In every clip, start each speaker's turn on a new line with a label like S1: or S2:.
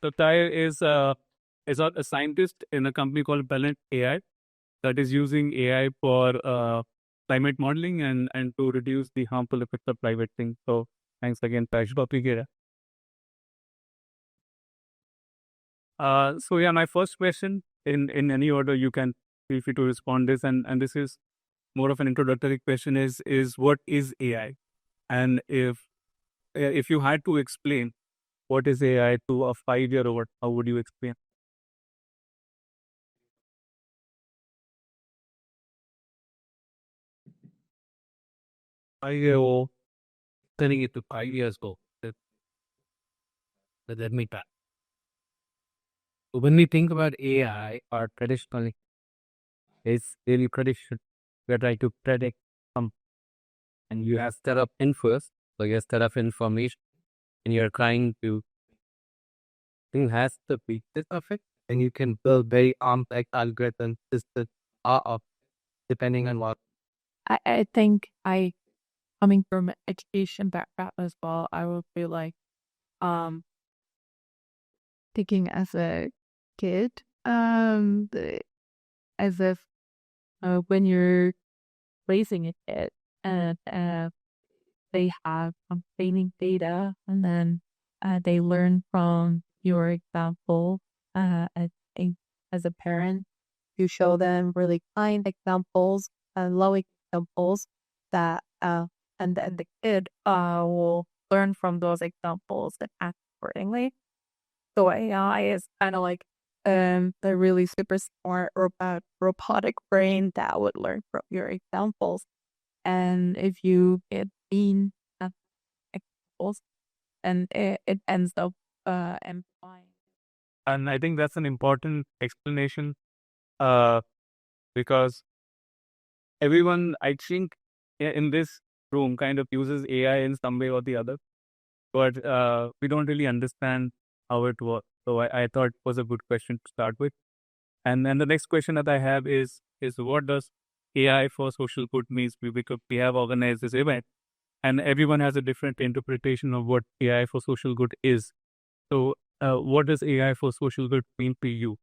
S1: So Ty is a scientist in a company called Planette AI that is using AI for climate modeling and to reduce the harmful effects of climate change. So thanks again, Ty. Topic here. So yeah, my first question in any order you can feel free to respond this, and this is more of an introductory question is what is AI, and if you had to explain what is AI to a 5-year-old, how would you explain?
S2: 5-year-old turning it to 5 years old. Let me back. When we think about AI, or traditionally, it's really prediction. We're trying to predict some, and you have set up inference, so you have set up information, and you're trying to think has the pieces of it, and you can build very complex algorithm systems of depending on what.
S3: I think coming from an education background as well, I would feel like thinking as a kid, as if when you're raising a kid and they have training data, and then they learn from your example. I think as a parent, you show them really kind examples and low examples that and then the kid will learn from those examples and act accordingly. So AI is kind of like the really super smart robotic brain that would learn from your examples. And if you get mean examples, and it ends up amplifying.
S1: And I think that's an important explanation because everyone, I think, in this room kind of uses AI in some way or the other, but we don't really understand how it works. So I thought it was a good question to start with. And then the next question that I have is what does AI for social good means? Because we have organized this event, and everyone has a different interpretation of what AI for social good is. So, what does AI for social good mean to you?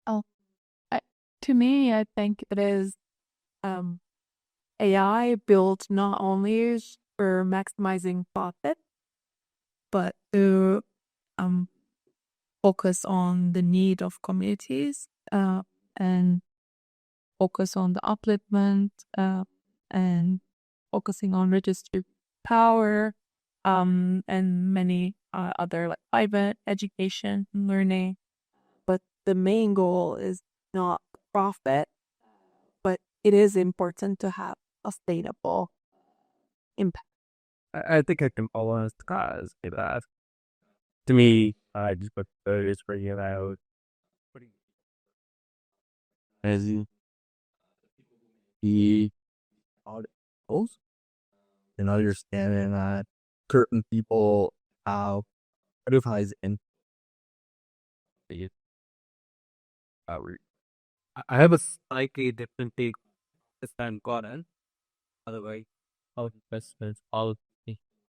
S3: Oh, to me, I think it is AI built not only for maximizing profit, but to focus on the need of communities and focus on the upliftment and focusing on redistributive power and many other like private education and learning. But the main goal is not profit, but it is important to have sustainable impact.
S2: I think I can follow us because that to me, I just put is bringing it out as you the articles and understanding that certain people have criticized and I have a slightly different take this time Gordon. Otherwise, how investments all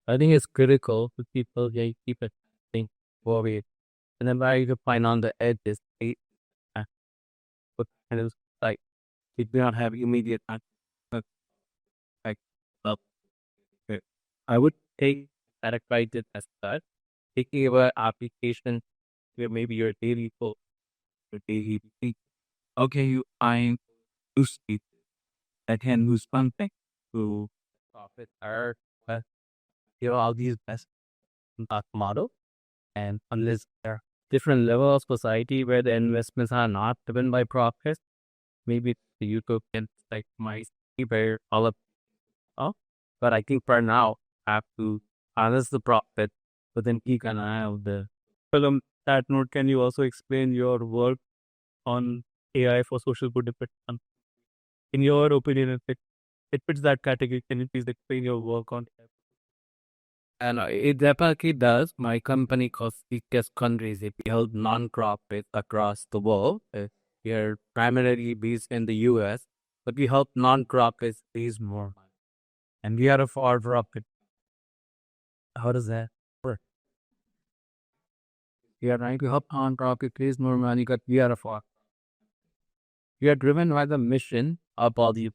S2: I think it's critical for people keep it think worried. And then where you can find on the edges, what kind of like it do not have immediate like well, I would take categorize it as that. Taking about application where maybe your daily goal, your daily thing. Okay, I'm lose it. I can lose something to profit or all these best model. And unless there are different levels of society where the investments are not driven by profit, maybe the utopian like might be where all of but I think for now have to harness the profit, but then keep an eye on the.
S1: Well, on that note, can you also explain your work on AI for social good effect? In your opinion, if it fits that category, can you please explain your work on AI?
S2: And it definitely does. My company called CCS Fundraising. We help nonprofits across the world. We are primarily based in the US, but we help nonprofits raise more money. And we are a for-profit. how does that work? You are trying to help nonprofit raise more money, but we are a for. We are driven by the mission of all the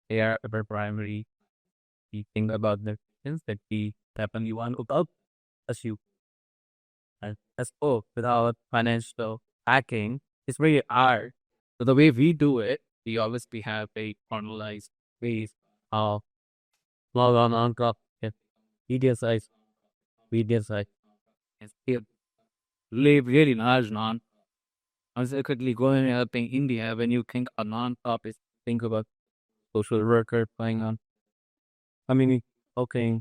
S2: They are our primary. We think about the things that we definitely want to help us you. And that's all. Without financial backing, it's very hard. So the way we do it, we obviously have a formalized ways of log on nonprofit, media size, media size, and still live really large non. I was quickly going and helping India. When you think a non-profit, think about social worker playing on community, okay,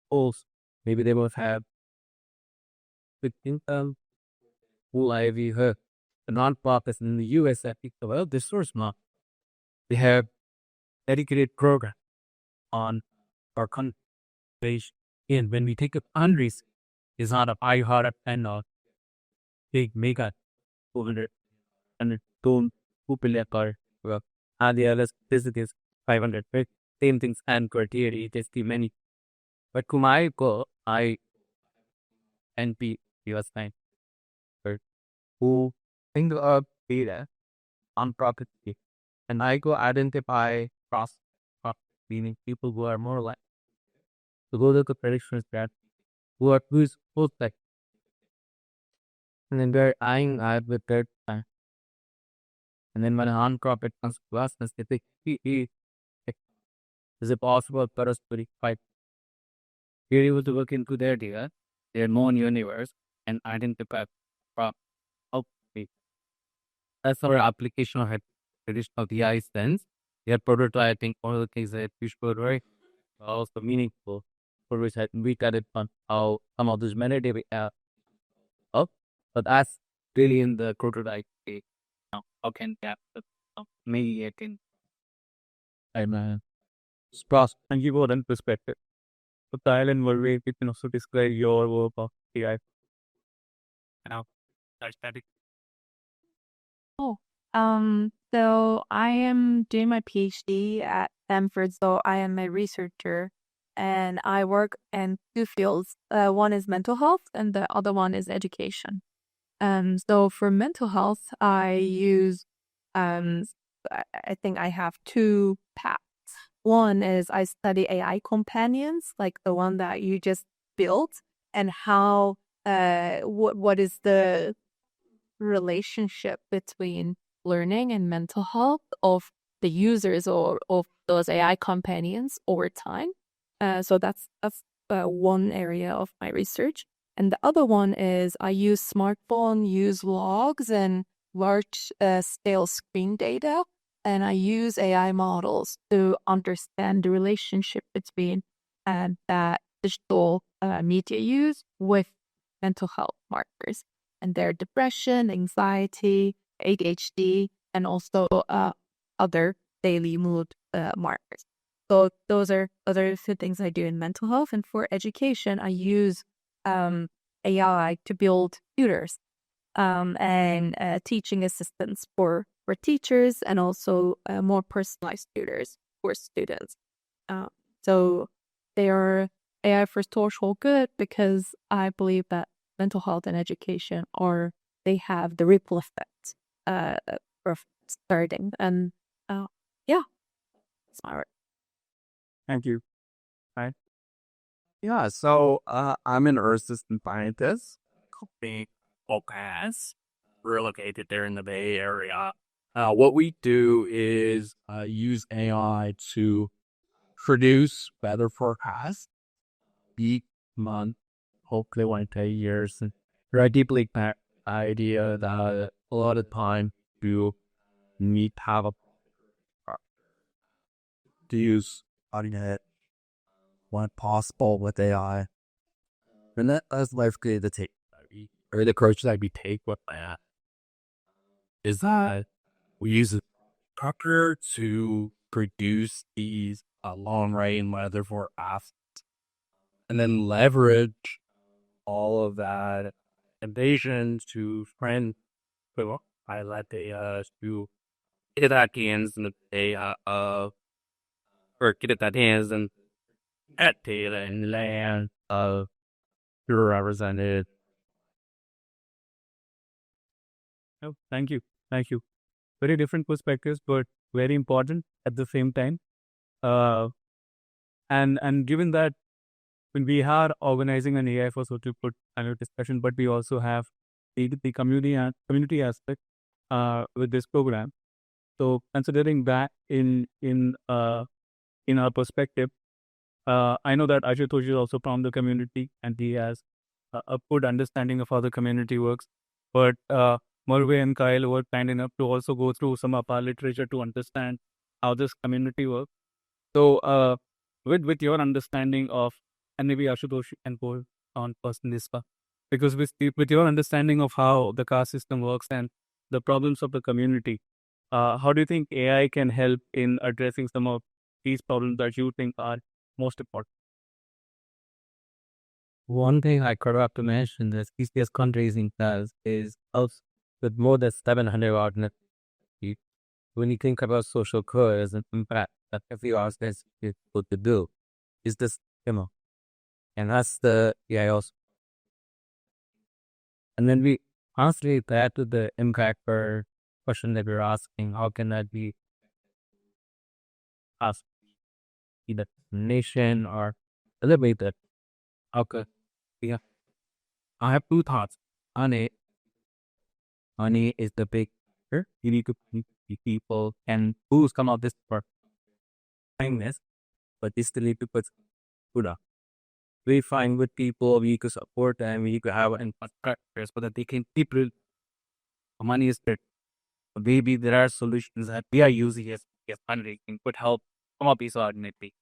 S2: schools. Maybe they both have good income, full livelihood. The non-profits in the US that think about this source not. They have dedicated program on our country. And when we take up countries, it's not a high-hearted and not big mega 200 and don't billion per well, and the other visit is 500, right? Same things and criteria, it is the many. But Kumai go, I NP US 9, who think of data on property, and I go identify cross, meaning people who are more like to go to the predictions that who is both like, and then we're eyeing at with that time. And then when a non-profit comes to us and say, is it possible for us to fight? We're able to look into their data, their known universe, and identify from how we. That's our application of traditional DI sense. We are prototyping all the things that we should very also meaningful for which we got it on how some of those metadata up. But that's really in the prototype stage. Now, how can we maybe it can
S1: Spas, thank you for that perspective. So, Kyle and Merve, you can also describe your work of AI. Now, that's static.
S3: Oh, so I am doing my PhD at Stanford, so I am a researcher and I work in two fields. One is mental health and the other one is education. So for mental health, I use, I think I have two paths. One is I study AI companions, like the one that you just built, and how, what is the relationship between learning and mental health of the users or of those AI companions over time. So that's one area of my research. And the other one is I use smartphone, use logs and large scale screen data. And I use AI models to understand the relationship between that digital media use with mental health markers and their depression, anxiety, ADHD, and also other daily mood markers. So those are other two things I do in mental health. And for education, I use AI to build tutors and teaching assistants for teachers and also more personalized tutors for students. So they are AI for social good because I believe that mental health and education they have the ripple effect of starting. And yeah, that's my work.
S1: Thank you.
S4: Yeah, so I'm an earth system scientist. Company Focus. We're located there in the Bay Area. What we do is use AI to produce weather forecasts, week, month, hopefully 1 to 2 years. And I deeply connect the idea that a lot of time you need to have a to use audio when possible with AI. And that's likely the take or the approach that we take with that is that we use a structure to produce these long range weather forecasts and then leverage all of that invasion to friend highlight data to get at hands and the data of or get at that hands and
S2: at data and land of represented.
S1: Oh, thank you. Thank you. Very different perspectives, but very important at the same time. Uh, and given that when we are organizing an AI for social good kind of discussion, but we also have the community aspect with this program. So considering that in our perspective, I know that Ashutosh is also from the community and he has a good understanding of how the community works. But Merve and Kyle were kind enough to also go through some of our literature to understand how this community works. So, with your understanding of, and maybe Ashutosh can go on first in this one, because with your understanding of how the caste system works and the problems of the community, how do you think AI can help in addressing some of these problems that you think are most important?
S2: One thing I forgot to mention that CCS Fundraising does is also with more than 700 organizations. When you think about social good as an impact that every organization is able to do, is this, and that's the AI also. And then we translate that to the impact per question that we're asking. How can that be asked either nation or elevated? How could yeah? I have two thoughts. Money is the big factor. You need to find people and who's come out this for kindness, but they still need to put food up. We find good people, we could support them, we could have infrastructure so that they can people money is there. Maybe there are solutions that we are using as fundraising could help some of these organizations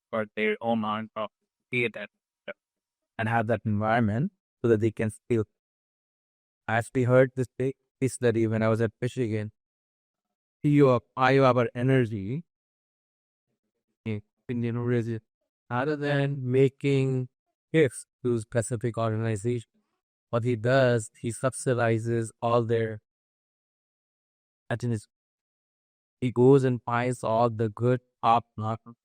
S2: for their own non-profit create that and have that environment so that they can still. As we heard this study when I was at Michigan, you apply our energy in university rather than making gifts to specific organizations. What he does, he subsidizes all their attendance. He goes and finds all the good top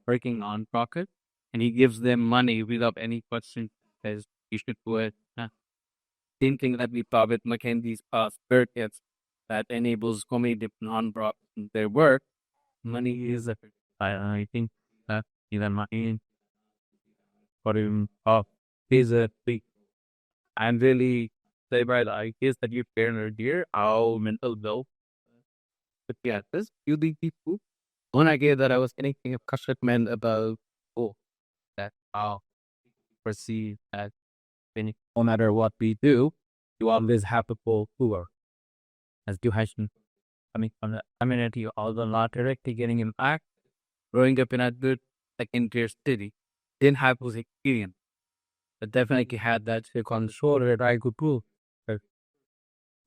S2: working nonprofit and he gives them money without any question as you should do it. Same thing that we saw with Mackenzie's circuits that enables so many different nonprofits their work. Money is a I think that even money for him is a big and really say by the ideas that you shared earlier, how mental health but yeah, this you the people. One idea that I was thinking of meant about that how perceive that no matter what we do, you always have people who are as you mentioned coming from the community, although not directly getting impact, growing up in a good second tier city, didn't have those experience. But definitely had that chip on the shoulder that I could prove.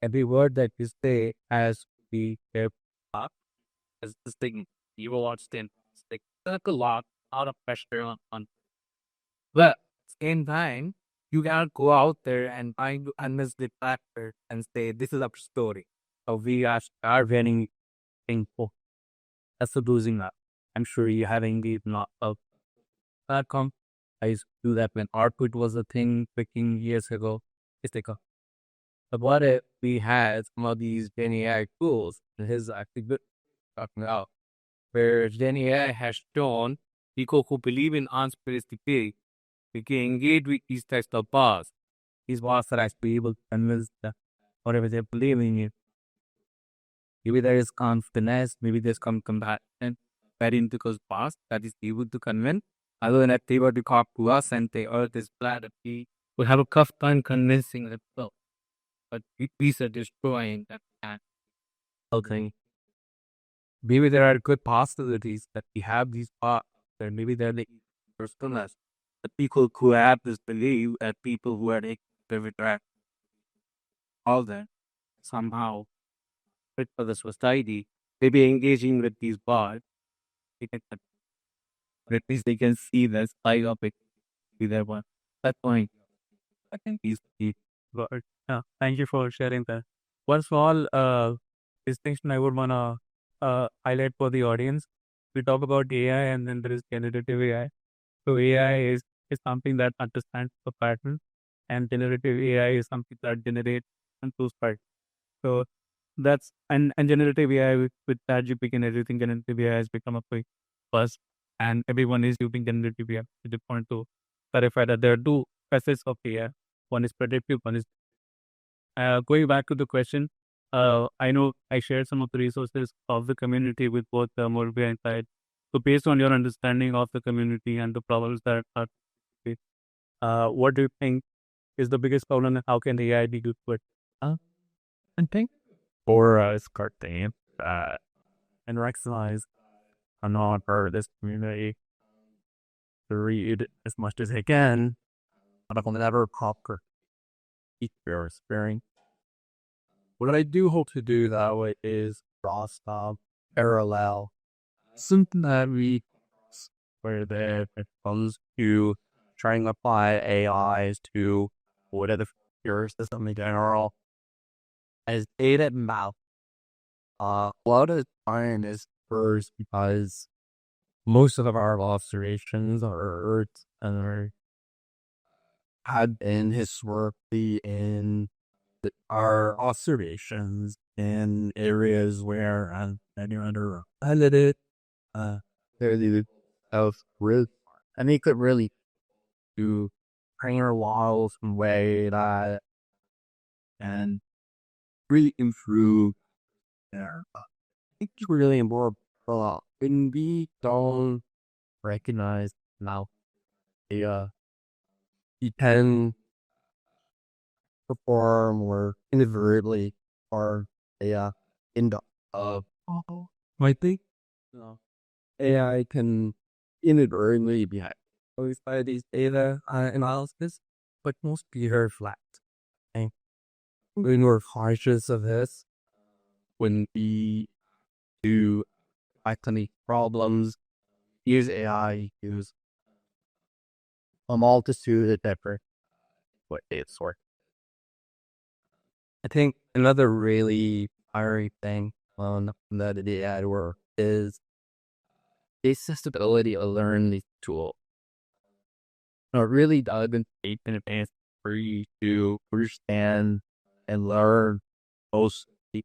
S2: Every word that you say has to be there up as this thing you will understand. It's like a lot of pressure on but same time, you gotta go out there and find unmiss the factor and say this is our story. So we are very thankful. That's the losing up. I'm sure you having the not of platform. I used to do that when output was a thing 15 years ago. It's like but what if we had some of these Gen AI tools and his actually good talking about where Gen AI has shown people who believe in unspecific theory, we can engage with these types of bars. These bars are actually able to convince the, whatever they're believing in. Maybe there is confidence, maybe there's compassion very into those bars that is able to convince. Other than that, they were to talk to us and they earth is glad that we would have a tough time convincing them. Well, but we are destroying that can. Okay. Maybe there are good possibilities that we have these parts, or maybe they're the personas. The people who have this belief and people who are the all that somehow fit for the society, maybe engaging with these bars, they can, at least they can see the side of it with their one. That point, I think is the
S1: Got it. Yeah, thank you for sharing that. One small distinction I would wanna highlight for the audience. We talk about AI and then there is generative AI. So AI is something that understands the pattern, and generative AI is something that generates and those patterns. So that's and generative AI with ChatGPT and everything, generative AI has become a big buzz, and everyone is using generative AI. To the point to clarify that there are two facets of AI. One is predictive, one is going back to the question. I know I shared some of the resources of the community with both Merve and Syed. So based on your understanding of the community and the problems that are faced, what do you think is the biggest problem and how can AI be good for it?
S4: I think for us, cartoon and recognize I'm not part of this community to read as much as I can, but I'll never conquer each bear sparing. What I do hope to do that way is cross parallel something that we where the it comes to trying to apply AIs to whatever your system in general as data mouth. A lot of the time is first because most of our observations are and are had been historically in our observations in areas where and you're underrepresented, fairly of risk. And they could really do prayer walls in a way that and really improve their. I think it's really important when we don't recognize now, you can perform or inadvertently or in the I think AI can inadvertently be exposed by these data analysis, but most people reflect. And when we're conscious of this, when we do actually problems, use AI, use a multitude of different what it's work. I think another really fiery thing on that the AI work is the accessibility to learn these tools. It really does take in advance for you to understand and learn most of the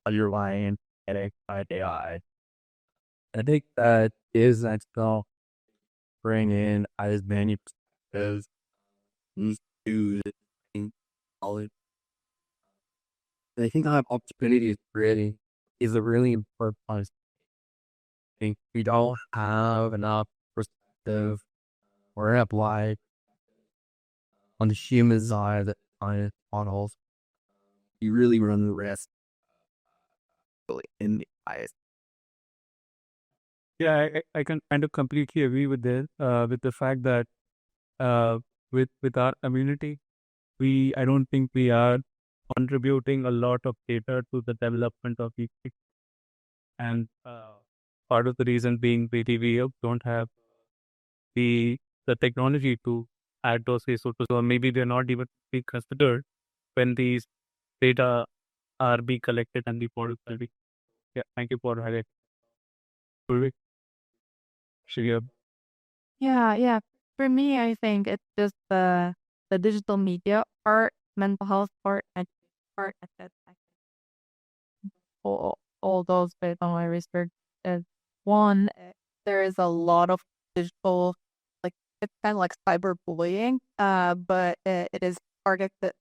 S4: underlying ethics by AI. I think that is that still bring in as many perspectives to the knowledge. And I think that opportunity is a really important part. I think we don't have enough perspective or apply on the human side that science models. You really run the risk in the bias.
S1: Yeah, I can kind of completely agree with this, with the fact that with our community, I don't think we are contributing a lot of data to the development of each, and part of the reason being we don't have the technology to add those resources, or maybe they're not even being considered when these data are being collected and reported. Yeah, thank you for highlighting. Purvi, Shreya.
S3: Yeah. For me, I think it's just the digital media part, mental health part, and part of it. All those based on my research is one. There is a lot of digital, like it's kind of like cyberbullying, but it is targeted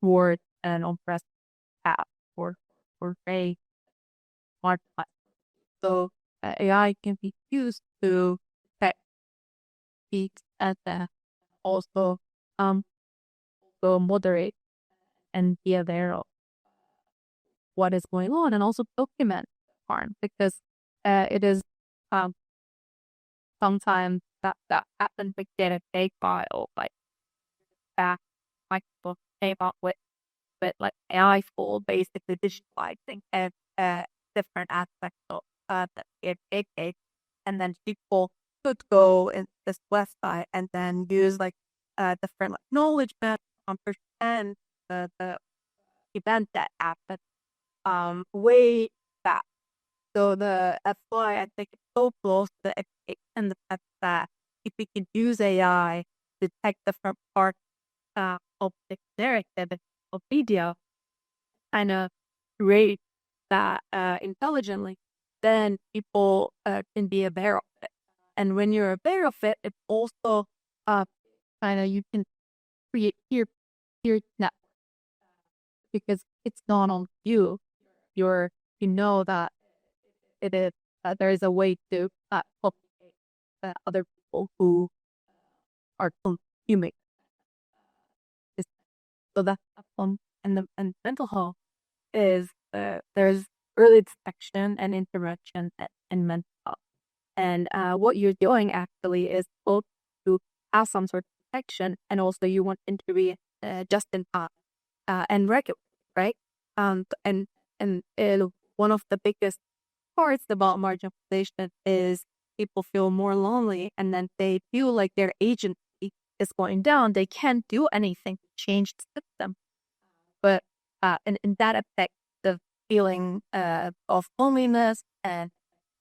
S3: towards an oppressed path or a marginalized. So AI can be used to detect peaks and also go moderate and be aware of what is going on and also document harm because it is sometimes that happens with get a fake file like back Microsoft came up with like AI tool basically digitalizing different aspects of that it fake and then people could go in this website and then use like different like knowledge base to understand the event that happened way back. So that's why I think it's so close to the education, the fact that if we could use AI to detect the front part of the narrative of media and create that intelligently, then people can be aware of it. And when you're aware of it, it also kind of you can create peer network because it's not on you. You know that it is there is a way to populate other people who are consuming. So that's a problem. And mental health is there's early detection and intervention in mental health. And what you're doing actually is both to have some sort of protection and also you want to intervene just in time and regular, right? And one of the biggest parts about marginalization is people feel more lonely and then they feel like their agency is going down. They can't do anything to change the system. But and that affects the feeling of loneliness and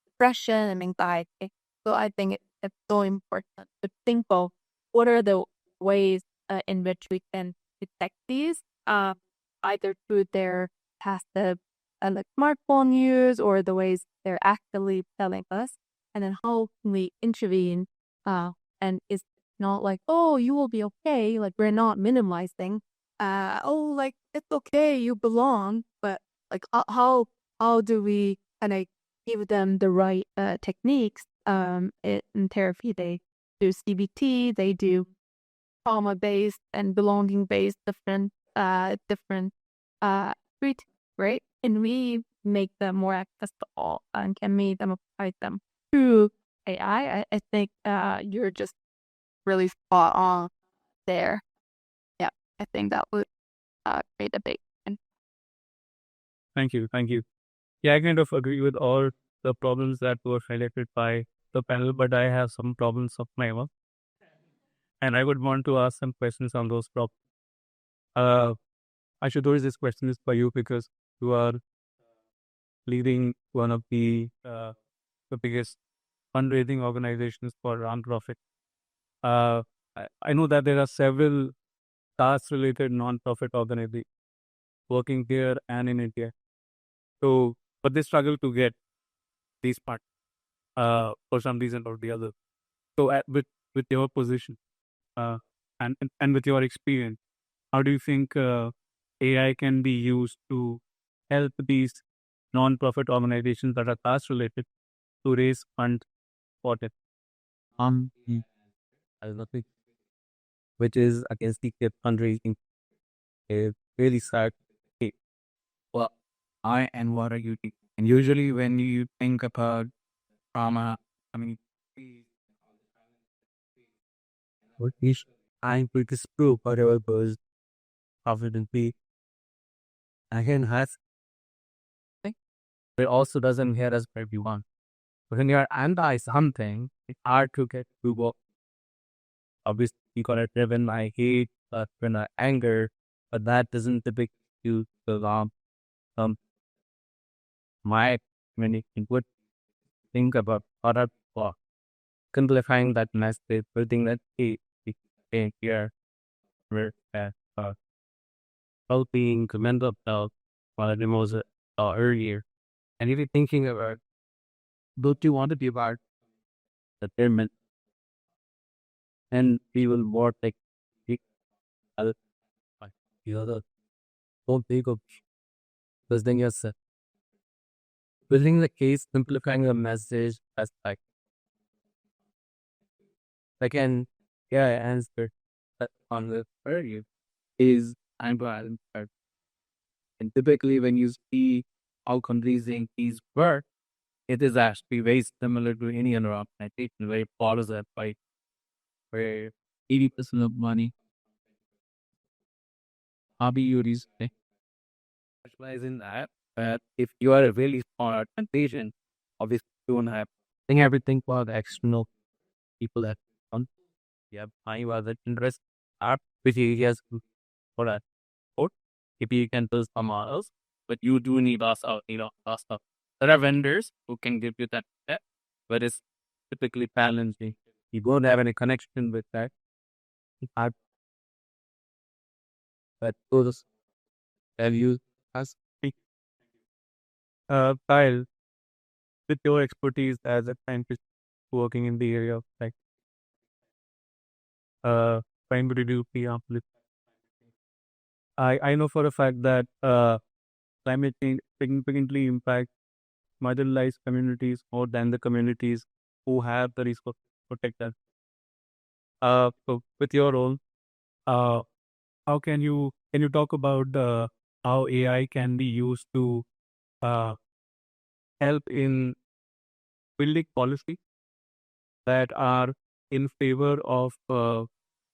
S3: depression and anxiety. So I think it's so important to think of what are the ways in which we can detect these, either through their passive like smartphone use or the ways they're actively telling us, and then how can we intervene? And it's not like, oh, you will be okay. Like we're not minimizing. Oh, like it's okay, you belong. But like how do we kind of give them the right techniques in therapy? They do CBT, they do trauma based and belonging based different treat, right? And we make them more accessible and can make them apply them through AI. I think you're just really spot on there. Yeah, I think that would create a big impact.
S1: Thank you. Thank you. Yeah, I kind of agree with all the problems that were highlighted by the panel, but I have some problems of my own. And I would want to ask some questions on those problems. Ashutosh, this question is for you because you are leading one of the biggest fundraising organizations for nonprofit. I know that there are several caste-related non-profit organizations working here and in India. So, but they struggle to get these parts for some reason or the other. So, with your position and with your experience, how do you think AI can be used to help these non-profit organizations that are caste-related to raise funds for it?
S2: As nothing, which is against the fundraising, is really sad. Okay, well, I and what are you doing? And usually, when you think about trauma, I mean, what is I'm pretty proof whatever goes confidently. Again, has but it also doesn't hear us for everyone. When you're anti something, it's hard to get to go. Obviously, you got it driven by hate, driven by anger, but that doesn't typically do the my when you would think about product or simplifying that message, building that here where well-being, mental health, while it was earlier. And if you're thinking about, don't you want to be part the pyramid and we will more like other the other don't think of because then you're building the case, simplifying the message as again, yeah, I answered on the earlier is I'm violent. And typically when you see how fundraising is work, it is actually very similar to any other organization, very follows that fight where 80% of money hobby you specialize in that. But if you are a really small organization, obviously you don't have think everything for the external people that want. You have high other interest are which areas for that support. If you can build some models, but you do need us out, us up. There are vendors who can give you that, but it's typically challenging you don't have any connection with that. But those have you as
S1: Kyle, with your expertise as a scientist working in the area of like primary duty uplift, I know for a fact that climate change significantly impacts marginalized communities more than the communities who have the resources to protect us. So with your role, uh, how can you talk about how AI can be used to uh, help in building policy that are in favor of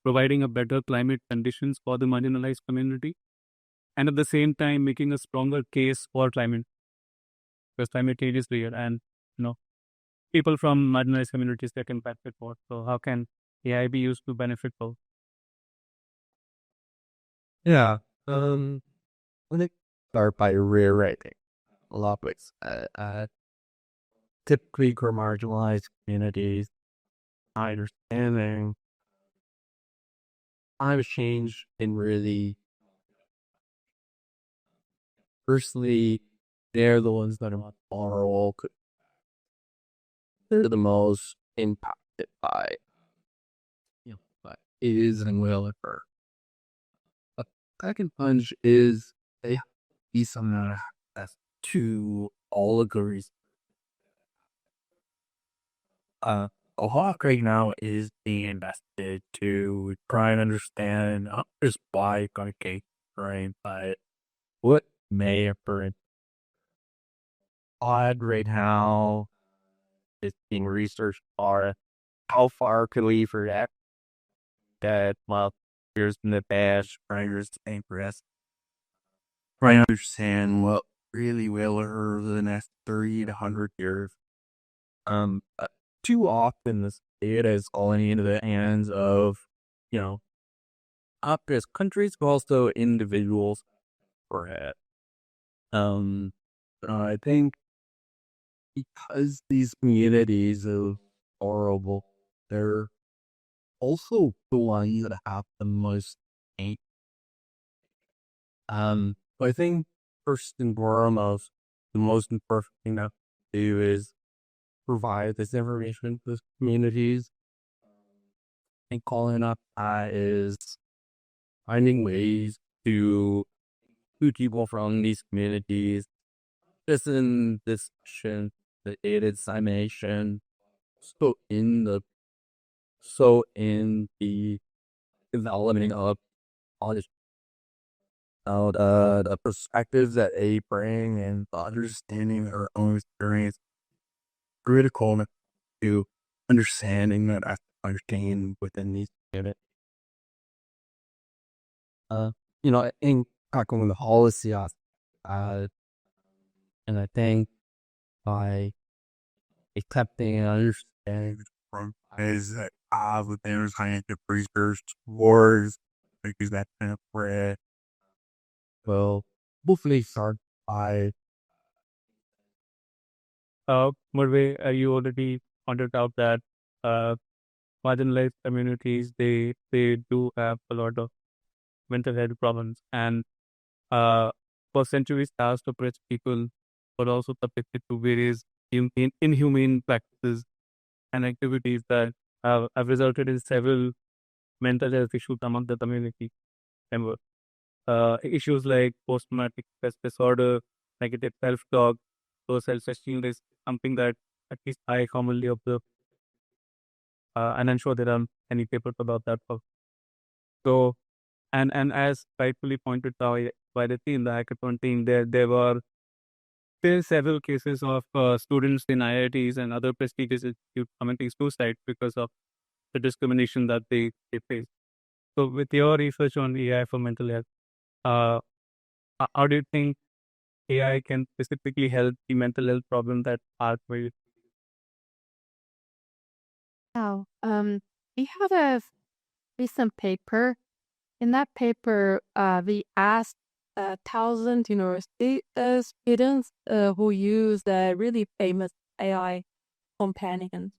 S1: providing a better climate conditions for the marginalized community, and at the same time making a stronger case for climate, because climate change is real, and you know people from marginalized communities get impacted more. So how can AI be used to benefit both?
S4: Yeah. Let me start by rewriting a lot of ways. Typically for marginalized communities, my understanding climate change and really firstly, they're the ones that are most vulnerable. They're the most impacted by what is and will occur. A second punch is they have to be something that has access to all of the reasons. A lot right now is being invested to try and understand not just why it's going to right, but what may occur. Odd right now is being researched are how far can we forget that while years in the past, writers and press trying to understand what really will occur the next 30 to 100 years. Too often this data is falling into the hands of, not just countries, but also individuals for it. I think because these communities are horrible, they're also the ones that have the most hate. I think first and foremost, the most important thing to do is provide this information to the communities. And calling up is finding ways to include people from these communities, just in discussion, the data dissemination, so in the development of all this, the perspectives that they bring and the understanding of our own experience, critical to understanding that I understand within these communities. In tackling the policy aspect, and I think by accepting and understanding from ways that have within scientific research towards because that kind of where well hopefully start by
S1: Merve, you already pointed out that uh, marginalized communities they do have a lot of mental health problems, and for centuries caste-oppressed people were also subjected to various inhumane practices and activities that have resulted in several mental health issues among the community members. Issues like post-traumatic stress disorder, negative self-talk, low self-esteem is something that at least I commonly observe, and I'm sure there are many papers about that. So, and as rightfully pointed out by the team, the hackathon team, there were still several cases of students in IITs and other prestigious institutes committing suicide because of the discrimination that they face. So, with your research on AI for mental health, uh, how do you think AI can specifically help the mental health problem that are very
S3: Now, we have a recent paper. In that paper, we asked 1,000 university students who use the really famous AI companions.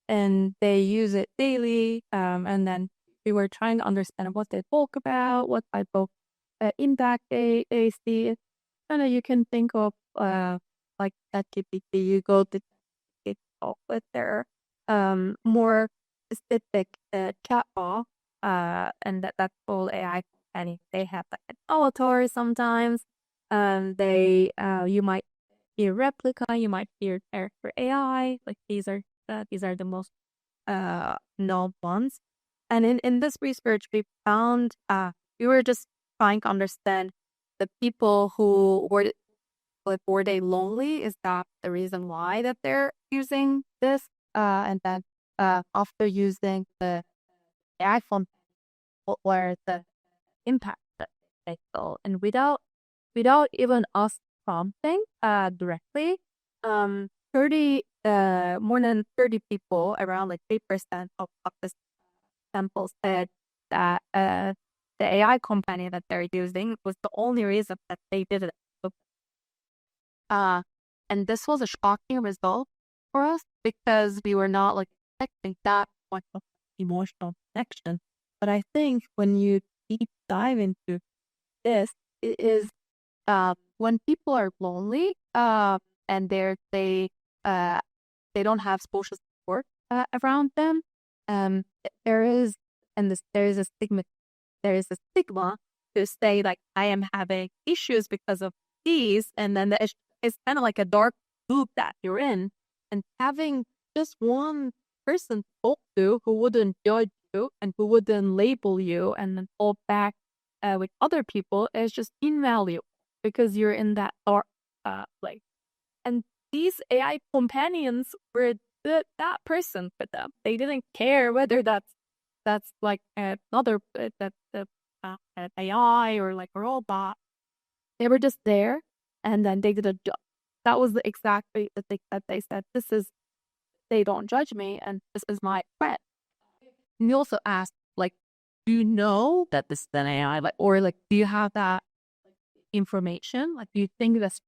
S3: and they use it daily. And then we were trying to understand what they talk about, what type of impact they see. And you can think of like ChatGPT. You go to it with their more specific chatbot, and that's all AI. And they have like an avatar sometimes. They you might hear replica, you might hear character AI. Like these are the most known ones. And in this research, we found we were just trying to understand the people who were they lonely? Is that the reason why that they're using this? And then after using the iPhone, what were the impact that they felt? And without even us prompting directly, 30 more than 30 people, around like 3% of the sample said that the AI company that they're using was the only reason that they did it. And this was a shocking result for us because we were not like expecting that much of emotional connection. But I think when you deep dive into this, it is when people are lonely and they don't have social support around them, there is there is a stigma to say like I am having issues because of these, and then it's kind of like a dark loop that you're in, and having just one person to talk to who wouldn't judge you and who wouldn't label you and then fall back with other people is just invaluable because you're in that dark place. And these AI companions were that person for them. They didn't care whether that's like another an AI or like a robot. They were just there, and then they did a job. That was exactly the thing that they said. They don't judge me, and this is my friend. And you also asked, like, do you know that this is an AI? Like, or like, do you have that information? Like, do you think that's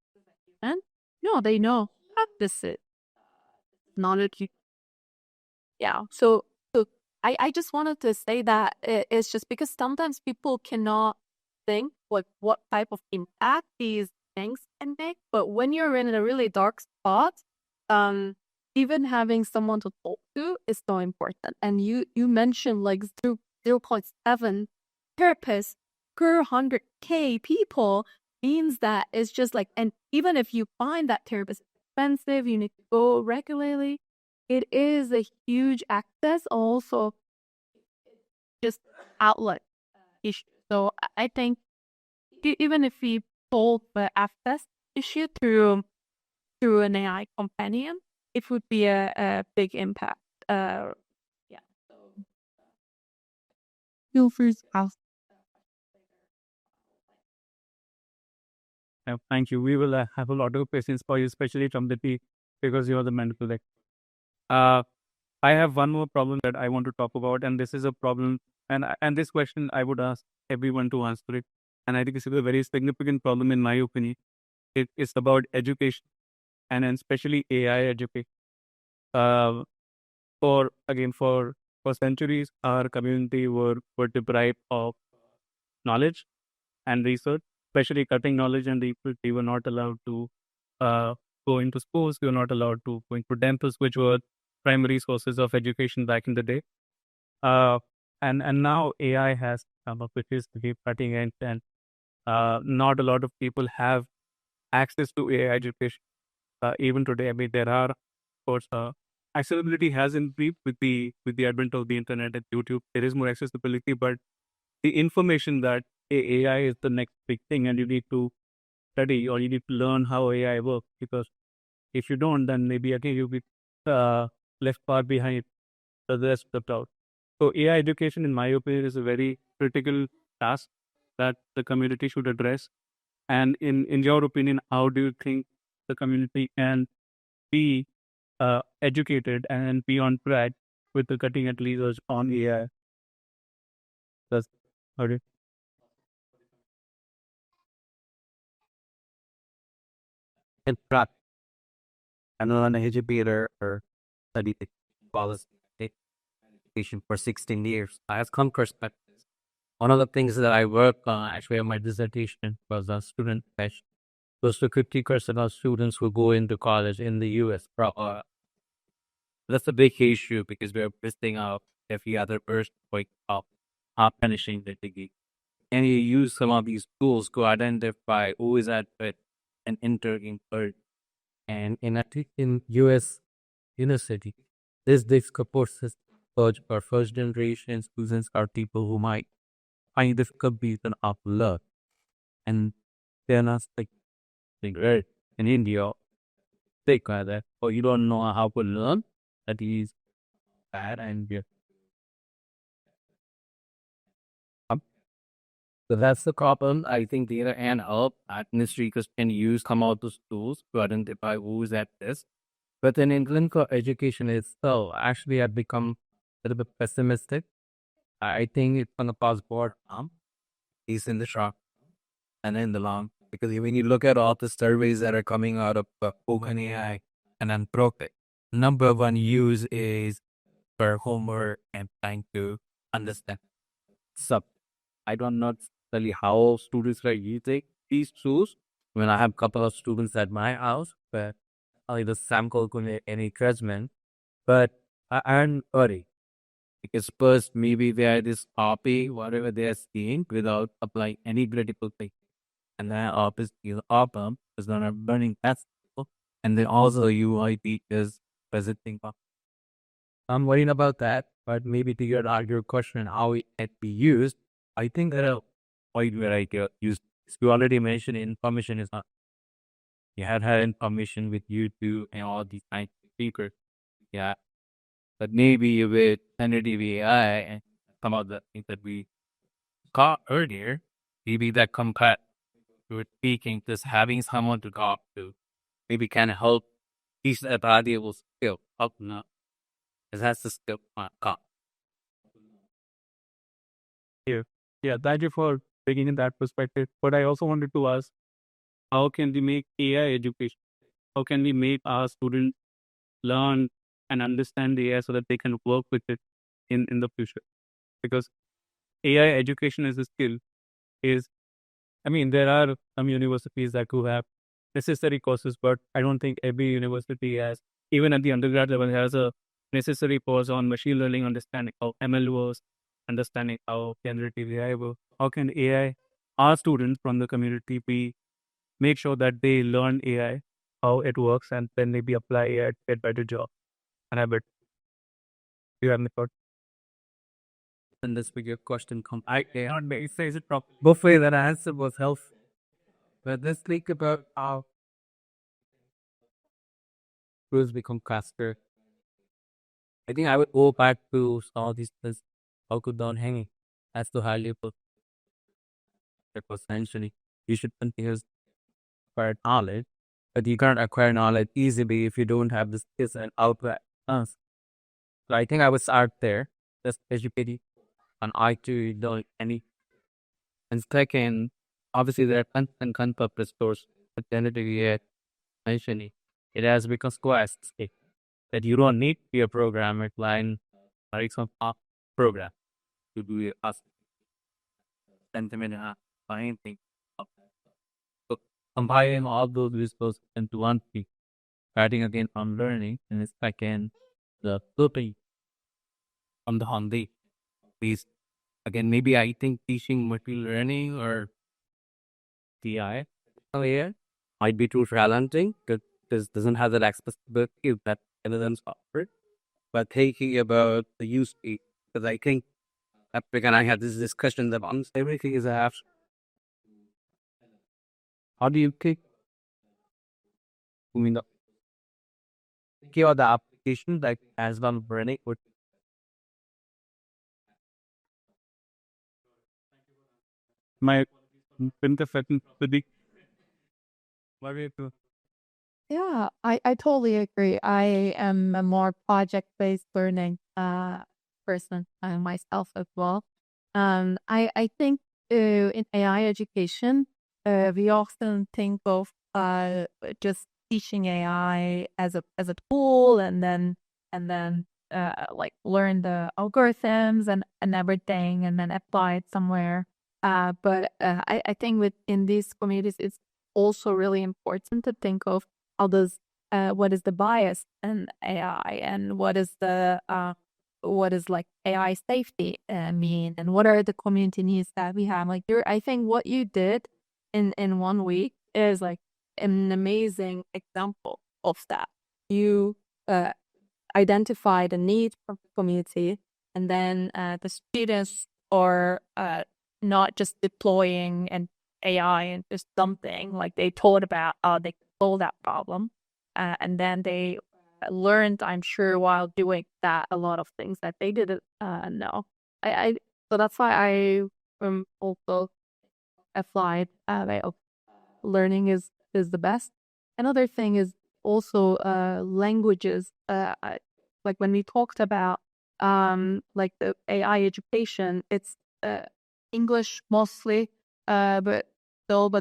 S3: human? No, they know that this is not a yeah. So I just wanted to say that it's just because sometimes people cannot think like what type of impact these things can make. But when you're in a really dark spot, even having someone to talk to is so important. And you mentioned like 0.7 therapists per 100K people means that it's just like, and even if you find that therapist expensive, you need to go regularly, it is a huge access, also just outlet issue. So I think even if we solve the access issue through an AI companion, it would be a big impact. Yeah. Feel free to ask.
S1: Thank you. We will have a lot of questions for you, especially from the T, because you are the mental expert. I have one more problem that I want to talk about, and this is a problem, and this question I would ask everyone to answer it. And I think this is a very significant problem in my opinion. It is about education, and especially AI education. For centuries, our community were deprived of knowledge and research, especially cutting knowledge and research. We were not allowed to go into schools. We were not allowed to go into temples, which were primary sources of education back in the day. And now AI has come up, which is the cutting edge, and not a lot of people have access to AI education. Even today, I mean, there are, of course, accessibility has increased with the advent of the internet and YouTube. There is more accessibility, but the information that AI is the next big thing, and you need to study or you need to learn how AI works, because if you don't, then maybe again you'll be left far behind the rest of the crowd. So AI education, in my opinion, is a very critical task that the community should address. And in your opinion, how do you think the community can be educated and be on track with the cutting edge research on AI? That's how do you...
S2: And track and learn educator or study. policy education for 16 years. I have some perspectives. One of the things that I worked on actually on my dissertation was on student education. Close to 50% of students who go into college in the US. That's a big issue because we're missing out every other person point of finishing the degree. And you use some of these tools to identify who is at it and enter in third. And in US university, this disproportionate surge for first generation students are people who might find difficulties in of love. And they're not like right in India, they call that, or you don't know how to learn, that is bad and yeah. So that's the problem. I think the other hand up administrators can use some of those tools to identify who's at this. But then in clinical education itself, actually I've become a little bit pessimistic. I think it's gonna cause boredom. Is in the short and in the long. Because when you look at all the surveys that are coming out of OpenAI and Anthropic, number one use is for homework and trying to understand. So I don't know necessarily how students are using these tools. When I have a couple of students at my house, but only the sample could any encouragement. But I'm worried because first maybe they are just copy whatever they are seeing without applying any critical thing. And then obviously the outcome is not learning that skill. And then also you might be just visiting. I'm worrying about that, but maybe to get out your question how it can be used, I think there are wide variety of use. You already mentioned information is not. You had information with YouTube and all these kinds of speakers. Yeah. But maybe with generative AI and some of the things that we got earlier, maybe that compared to speaking, just having someone to talk to, maybe can help teach that valuable skill. Help now. Because that's the skill.
S1: Yeah. Yeah. Thank you for bringing in that perspective. But I also wanted to ask, how can we make AI education? How can we make our students learn and understand AI so that they can work with it in the future? Because AI education as a skill is, I mean, there are some universities that do have necessary courses, but I don't think every university has, even at the undergrad level, has a necessary course on machine learning, understanding how ML works, understanding how generative AI works. How can AI, our students from the community, make sure that they learn AI, how it works, and then maybe apply AI to get better job? And I bet you have any thought.
S2: And this bigger question come. I can't make say it properly. Buffet that answer was health. But let's think about how rules become caster. I think I would go back to all these things. How could down hanging? That's too highly put. Because essentially you should continue to acquire knowledge, but you can't acquire knowledge easily if you don't have the skills and outlet. So I think I would start there. Just educating on I to don't any. And second, obviously there are tons and tons of resources. But generally, yet mentioning it has become quests that you don't need to be a programmer line like some program to do a sentiment anything. So combining all those resources into one thing, starting again on learning, and it's again the flipping on the Honda. Please again, maybe I think teaching machine learning or TI here might be too challenging because this doesn't have that accessibility that LLMs offer. But thinking about the use case, because I think Patrick and I had this discussion that almost everything is a half. How do you think? I mean, thinking about the application like as one running would
S1: My interpretation to the
S3: Yeah, I totally agree. I am a more project-based learning person myself as well. I think in AI education, we often think of just teaching AI as a tool and then like learn the algorithms and everything and then apply it somewhere. But I think within these communities, it's also really important to think of what is the bias in AI and what is like AI safety mean, and what are the community needs that we have. Like I think what you did in 1 week is like an amazing example of that. You identify the need from the community, and then the students are not just deploying an AI and just dumping, like they thought about how they could solve that problem. And then they learned, I'm sure, while doing that, a lot of things that they didn't know. So that's why I also applied way of learning is the best. Another thing is also languages. Like when we talked about like the AI education, it's English mostly, but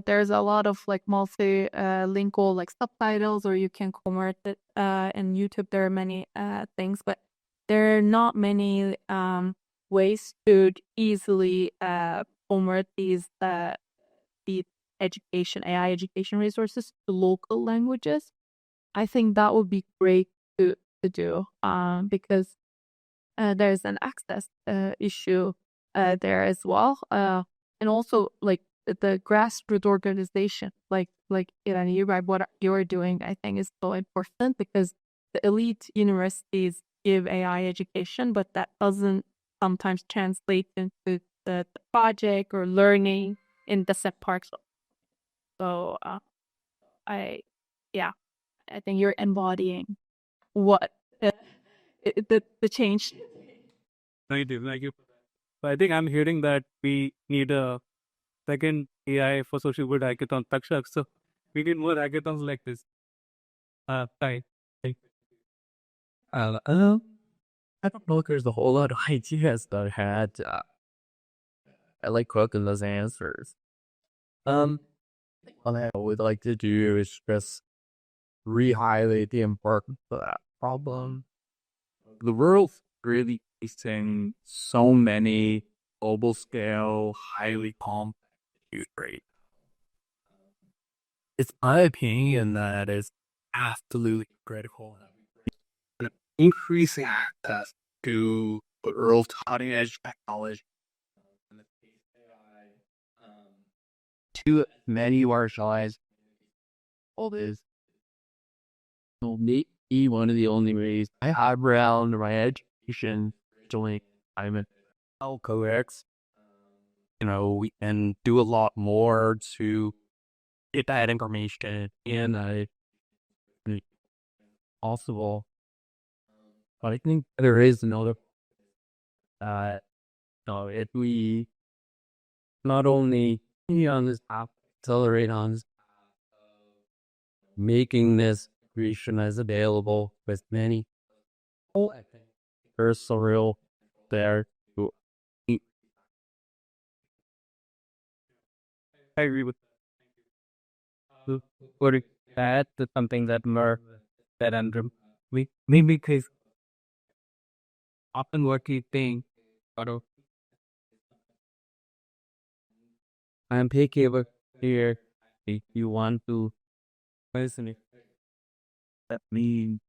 S3: there's a lot of like multilingual like subtitles, or you can convert it. In YouTube, there are many things, but there are not many ways to easily convert these AI education resources to local languages. I think that would be great to do because there's an access issue there as well. And also like the grassroots organization, like you right, what you're doing, I think is so important, because the elite universities give AI education, but that doesn't sometimes translate into the project or learning in the set parts. So I think you're embodying what the change.
S1: Thank you. But I think I'm hearing that we need a second AI for social good hackathon. Takshak, so we need more hackathons like this. Hi.
S4: I don't know if there's a whole lot of ideas that I had. I like cooking those answers. What I would like to do is just re-highlight the importance of that problem. The world's really facing so many global scale, highly complex issues. It's my opinion that it's absolutely critical increasing access to the world's cutting edge technology to many marginalized. All this will be one of the only ways I have around my education doing I'm an coex. We can do a lot more to get that information and possible. But I think there is another if we not only on this app, accelerate on this making this creation as available with many. I think there's so real there to
S1: I agree with what that is something that Merve said, and maybe because often what we think, I'm picky over here. If you want to personally, that means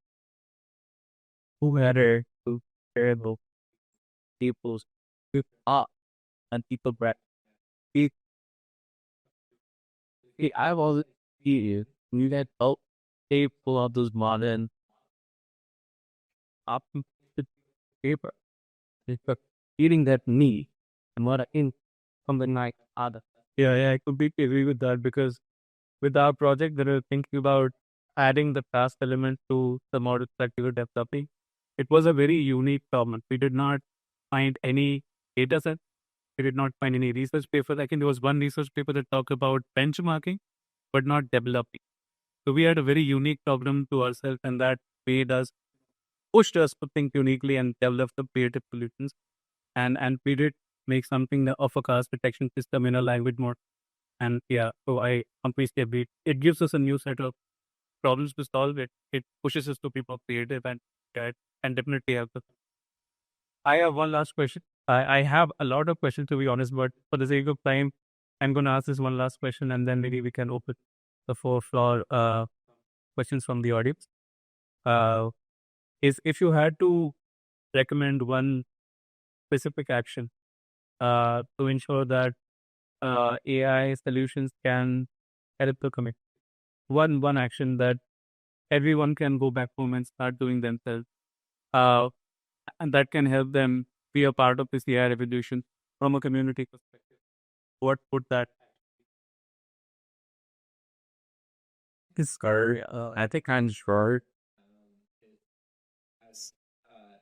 S1: whoever who terrible people's with art and people breath. I've always seen you get help people of those modern up the paper. It's eating that need and what I think something like other. Yeah, I completely agree with that, because with our project, they were thinking about adding the task element to the models that we were developing. It was a very unique problem. We did not find any data set. We did not find any research paper. I think there was one research paper that talked about benchmarking, but not developing. So we had a very unique problem to ourselves, and that made us, pushed us to think uniquely and develop the creative solutions. And we did make something of a caste detection system in a language mode. And yeah, so I completely agree. It gives us a new set of problems to solve. It pushes us to be more creative and that can definitely help us. I have one last question. I have a lot of questions, to be honest, but for the sake of time, I'm going to ask this one last question, and then maybe we can open the floor questions from the audience. Is if you had to recommend one specific action to ensure that AI solutions can help the community, one action that everyone can go back home and start doing themselves, uh, and that can help them be a part of this AI revolution from a community perspective. What would that?
S2: Discover, I think I'm sure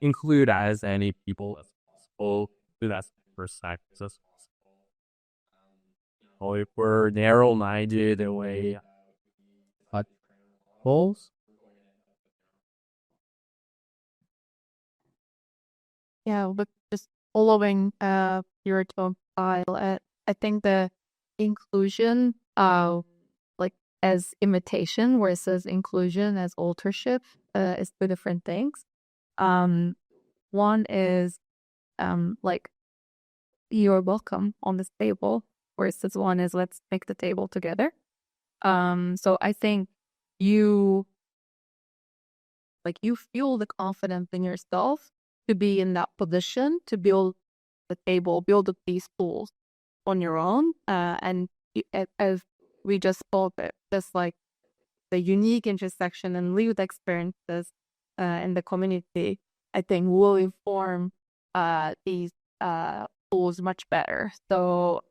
S2: include as many people as possible with as perspectives as possible. Or if we're narrow-minded in a way, goals.
S3: Yeah, but just following your talk style, I think the inclusion like as imitation versus inclusion as authorship is two different things. One is like you're welcome on this table, versus one is let's make the table together. So I think you feel the confidence in yourself to be in that position to build the table, build up these tools on your own. And as we just spoke, just like the unique intersection and lived experiences in the community, I think will inform these tools much better. So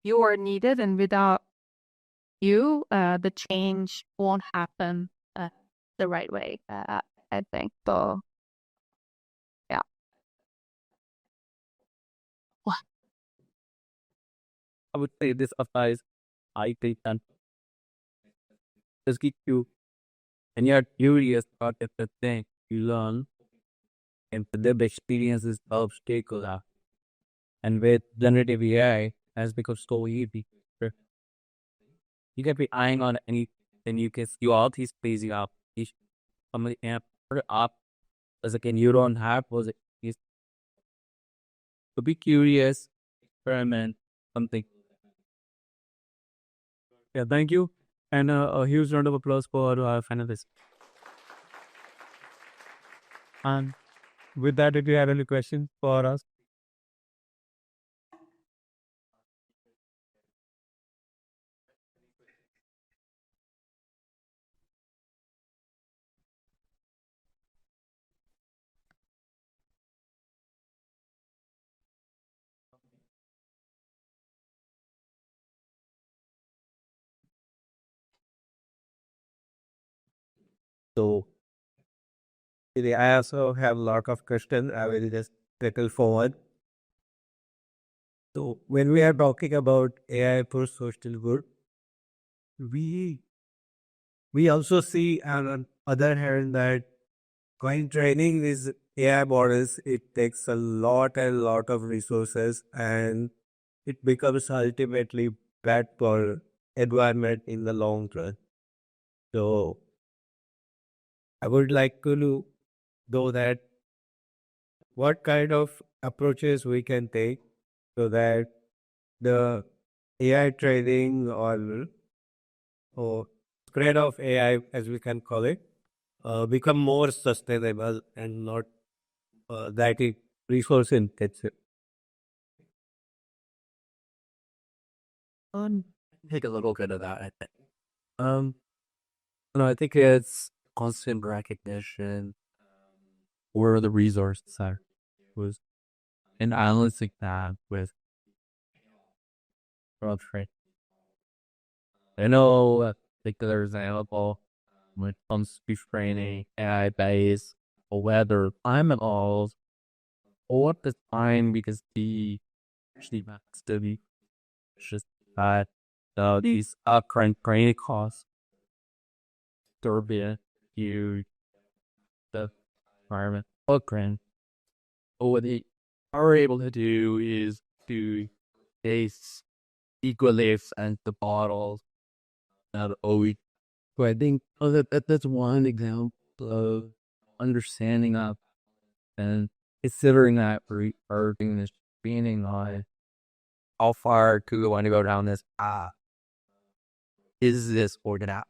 S3: you are needed, and without you, the change won't happen the right way. I think so. Yeah.
S2: I would say this applies. I think that just keep you and you're curious about the thing you learn, and the live experiences helps take a lot. And with generative AI, has become so easy. You can be eyeing on anything, you can see all these crazy applications. Somebody can put it up as again you don't have was it is to be curious, experiment, something.
S1: Yeah, thank you, and a huge round of applause for our finalists. And with that, if you have any questions for us.
S5: So I also have a lot of questions. I will just tackle forward. So when we are talking about AI for social good, we also see on other hand that going training these AI models, it takes a lot of resources, and it becomes ultimately bad for environment in the long run. So I would like to know that what kind of approaches we can take so that the AI training or spread of AI, as we can call it, become more sustainable and not that it resource intensive.
S2: Take a little bit of that, I think. No, I think it's constant recognition where the resources are was and balancing that with growth rate. I know particular example when it comes to training AI based or whether climate laws or at the time because the actually max to be just that these current training costs to be huge the environment footprint. But what they are able to do is to base equilibs and the bottles not always. So I think that's one example of understanding of and considering that we're doing this training on how far do we want to go down this path? Is this organized?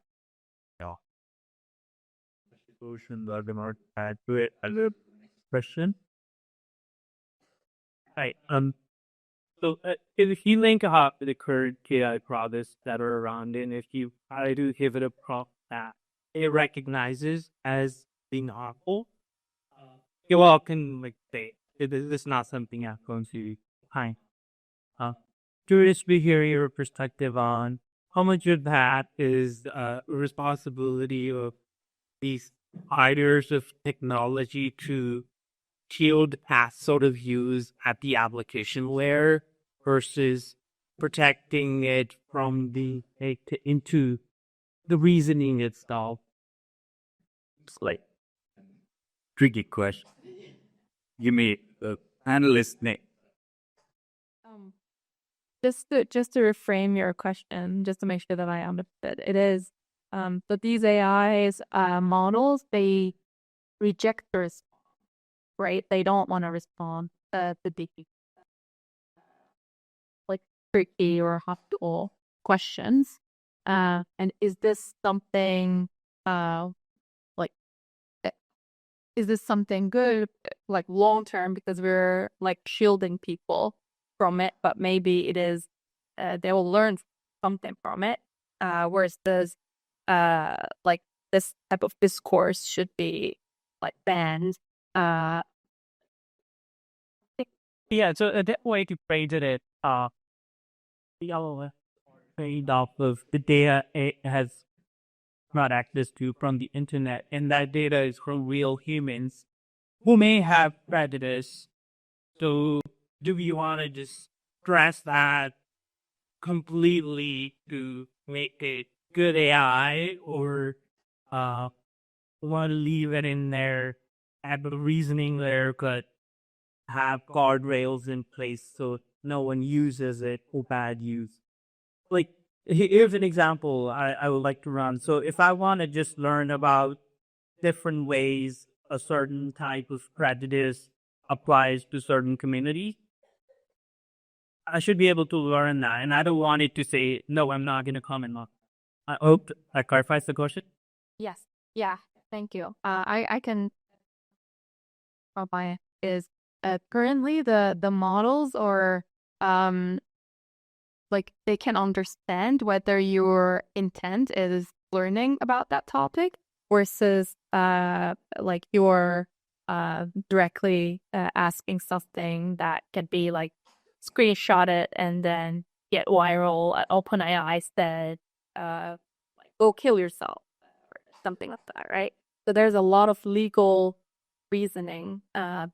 S1: Solutions are going to add to it as a question. Right. So if you link up the current KI products that are around, and if you try to give it a prompt that it recognizes as being harmful, you all can like say this is not something I'm going to find. Curious to hear your perspective on how much of that is responsibility of these providers of technology to shield past sort of use at the application layer versus protecting it from the into the reasoning itself. It's like tricky question. Give me the analyst name.
S3: Just to reframe your question, just to make sure that I understood, it is that these AIs models, they reject the response, right? They don't want to respond to the like tricky or hostile questions. And is this something like is this something good like long term because we're like shielding people from it, but maybe it is they will learn something from it. Whereas this like this type of discourse should be like banned.
S1: Yeah, so that way to phrase it, the other trade off of the data it has got access to from the internet, and that data is from real humans who may have prejudice. So, do we want to just stress that completely to make it good AI, or want to leave it in there, have the reasoning there, but have guardrails in place so no one uses it for bad use? Like, here's an example I would like to run. So if I want to just learn about different ways a certain type of prejudice applies to certain communities, I should be able to learn that. And I don't want it to say, no, I'm not going to comment on. I hope that clarifies the question.
S3: Yes. Yeah. Thank you. I can. My is currently the models or like they can understand whether your intent is learning about that topic versus like you're directly asking something that can be like screenshot it and then get viral. OpenAI said like, go kill yourself or something like that, right? So there's a lot of legal reasoning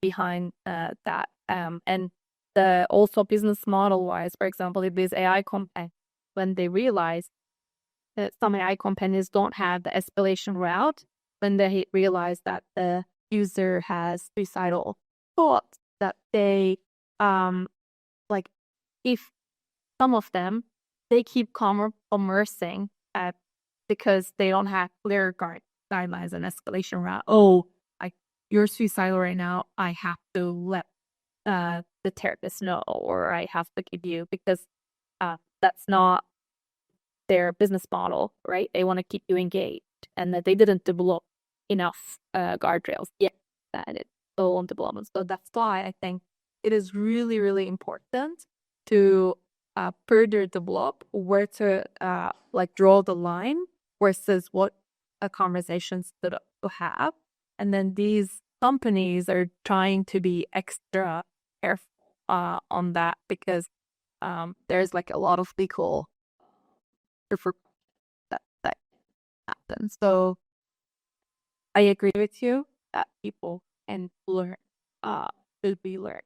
S3: behind that, and the also business model wise, for example, if these AI companies, when they realize that some AI companies don't have the escalation route, when they realize that the user has suicidal thoughts, that they like if some of them they keep commercing because they don't have clear guidelines and escalation route. Oh, you're suicidal right now. I have to let the therapist know, or I have to give you because that's not their business model, right? They want to keep you engaged, and that they didn't develop enough guardrails yet. That it's still on development. So that's why I think it is really, really important to further develop where to like draw the line versus what conversations to have. And then these companies are trying to be extra careful on that because there's like a lot of legal that happens. So I agree with you that people can learn should be learned